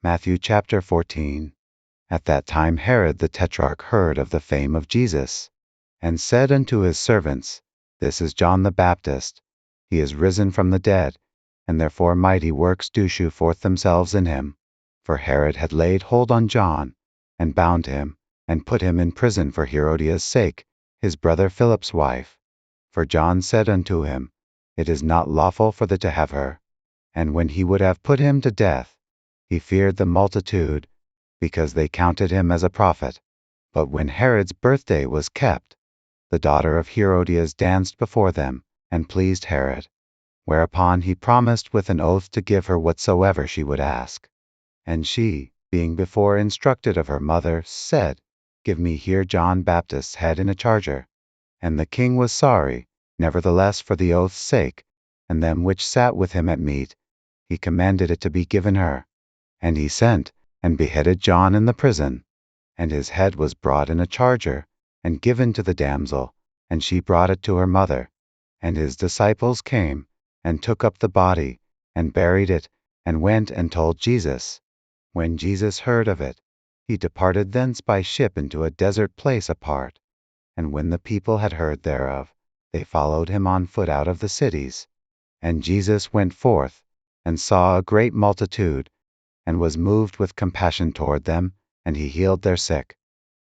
Matthew chapter 14. At that time Herod the Tetrarch heard of the fame of Jesus, and said unto his servants, This is John the Baptist. He is risen from the dead, and therefore mighty works do shew forth themselves in him. For Herod had laid hold on John, and bound him, and put him in prison for Herodias' sake, his brother Philip's wife. For John said unto him, It is not lawful for thee to have her. And when he would have put him to death, he feared the multitude, because they counted him as a prophet. But when Herod's birthday was kept, the daughter of Herodias danced before them, and pleased Herod. Whereupon he promised with an oath to give her whatsoever she would ask. And she, being before instructed of her mother, said, Give me here John Baptist's head in a charger. And the king was sorry, nevertheless for the oath's sake, and them which sat with him at meat, he commanded it to be given her. And he sent, and beheaded John in the prison. And his head was brought in a charger, and given to the damsel, and she brought it to her mother. And his disciples came, and took up the body, and buried it, and went and told Jesus. When Jesus heard of it, he departed thence by ship into a desert place apart. And when the people had heard thereof, they followed him on foot out of the cities. And Jesus went forth, and saw a great multitude, and was moved with compassion toward them, and he healed their sick.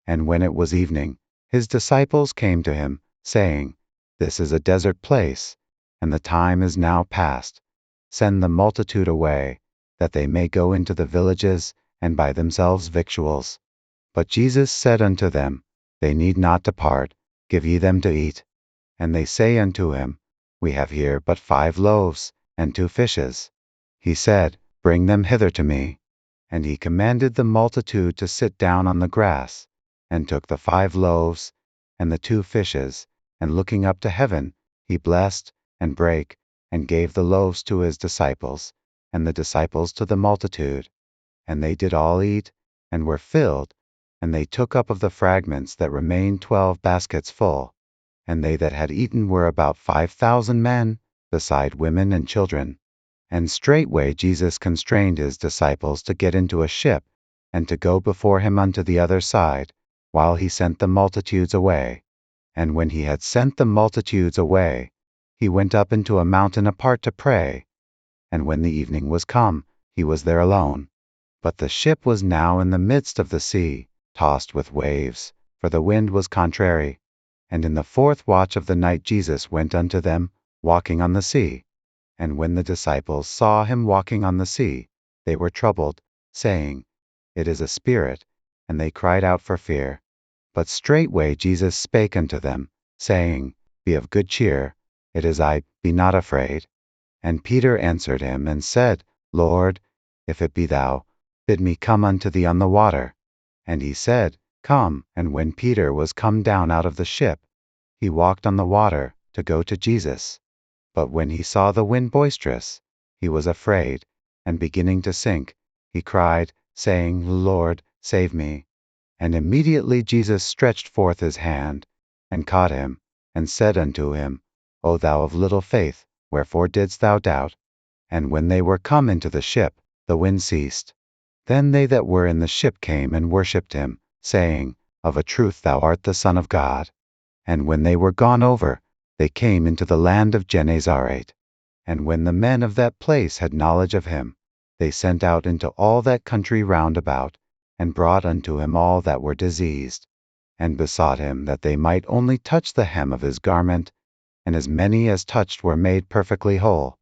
And when it was evening, his disciples came to him, saying, This is a desert place, and the time is now past. Send the multitude away, that they may go into the villages, and buy themselves victuals. But Jesus said unto them, They need not depart, give ye them to eat. And they say unto him, We have here but 5 loaves, and 2 fishes. He said, Bring them hither to me. And he commanded the multitude to sit down on the grass, and took the 5 loaves, and the 2 fishes, and looking up to heaven, he blessed, and brake, and gave the loaves to his disciples, and the disciples to the multitude. And they did all eat, and were filled, and they took up of the fragments that remained 12 baskets full. And they that had eaten were about 5,000 men, beside women and children. And straightway Jesus constrained his disciples to get into a ship, and to go before him unto the other side, while he sent the multitudes away. And when he had sent the multitudes away, he went up into a mountain apart to pray. And when the evening was come, he was there alone. But the ship was now in the midst of the sea, tossed with waves, for the wind was contrary. And in the 4th watch of the night Jesus went unto them, walking on the sea. And when the disciples saw him walking on the sea, they were troubled, saying, It is a spirit, and they cried out for fear. But straightway Jesus spake unto them, saying, Be of good cheer, it is I, be not afraid. And Peter answered him, and said, Lord, if it be thou, bid me come unto thee on the water. And he said, Come. And when Peter was come down out of the ship, he walked on the water, to go to Jesus. But when he saw the wind boisterous, he was afraid, and beginning to sink, he cried, saying, Lord, save me. And immediately Jesus stretched forth his hand, and caught him, and said unto him, O thou of little faith, wherefore didst thou doubt? And when they were come into the ship, the wind ceased. Then they that were in the ship came and worshipped him, saying, Of a truth thou art the Son of God. And when they were gone over, they came into the land of Gennesaret. And when the men of that place had knowledge of him, they sent out into all that country round about, and brought unto him all that were diseased, and besought him that they might only touch the hem of his garment, and as many as touched were made perfectly whole.